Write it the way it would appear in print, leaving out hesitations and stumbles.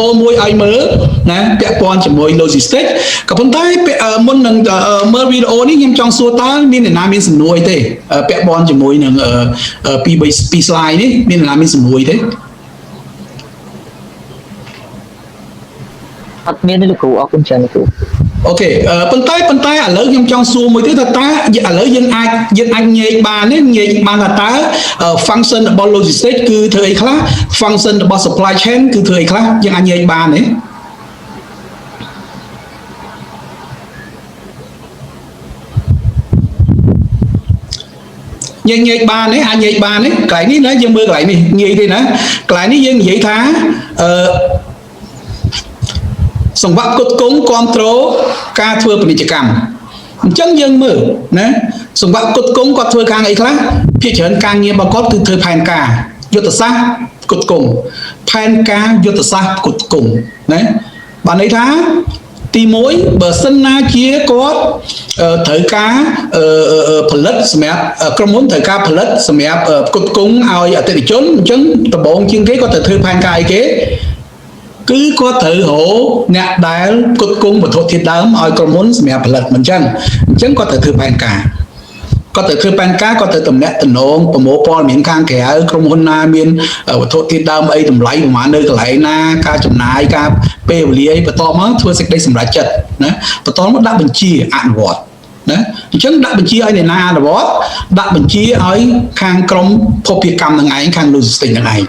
អូមួយឲ្យមើលណាពាក់ព័ន្ធជាមួយ logistics ក៏ប៉ុន្តែមុននឹងមើលវីដេអូនេះខ្ញុំចង់សួរតើមានអ្នកណាមានសំណួរអីទេពាក់ព័ន្ធជាមួយនឹងពី slide នេះមានអ្នកណាមានសំណួរអីទេអត់មានទេលោកគ្រូអរគុណច្រើនលោកគ្រូអូខេប៉ុន្តែឥឡូវខ្ញុំចង់សួរមួយទៀតថាតើឥឡូវយើងអាចងាយបានទេងាយបានថាតើ function របស់ logistics គឺធ្វើអីខ្លះ function របស់ supply chain គឺធ្វើអីខ្លះយើងអាចងាយបានទេងាយបានទេអាចងាយបានទេកន្លែងនេះណាយើងមើលកន្លែងនេះងាយទេណាកន្លែងនេះយើងនិយាយថាសង្វាក់ផ្គត់ផ្គង់គ្រប់គ្រងការធ្វើពាណិជ្ជកម្មអញ្ចឹងយើងមើលណាសង្វាក់ផ្គត់ផ្គង់គាត់ធ្វើខាងអីខ្លះភាគច្រើនការងាររបស់គាត់គឺធ្វើផែនការយុទ្ធសាស្ត្រផ្គត់ផ្គង់ផែនការយុទ្ធសាស្ត្រផ្គត់ផ្គង់ណាបានន័យថាទី1បើសិនណាជាគាត់ត្រូវការផលិតសម្រាប់ក្រុមហ៊ុនត្រូវការផលិតសម្រាប់ផ្គត់ផ្គង់ឲ្យអតិថិជនអញ្ចឹងដំបូងជាងគេគាត់ត្រូវធ្វើផែនការអីគេគឺគាត់ត្រូវរកអ្នកដែលផ្គត់ផ្គង់វត្ថុធាតុដើមឲ្យក្រុមហ៊ុនសម្រាប់ផលិតមិនអញ្ចឹងគាត់ត្រូវធ្វើផែនការគាត់ត្រូវតំណាក់តំណងប្រមូលព័ត៌មានខាងក្រៅក្រុមហ៊ុនណាមានវត្ថុធាតុដើមអីតម្លៃប្រហែលនៅកន្លែងណាការចំណាយការពេលវេលាអីបន្តមកធ្វើសេចក្តីសម្រេចចិត្តណាបន្តមកដាក់បញ្ជាអនុវត្តណាអញ្ចឹងដាក់បញ្ជាឲ្យអ្នកណាអនុវត្តដាក់បញ្ជាឲ្យខាងក្រុមភស្តុភារកម្មនឹងឯងខាង logistics នឹងឯង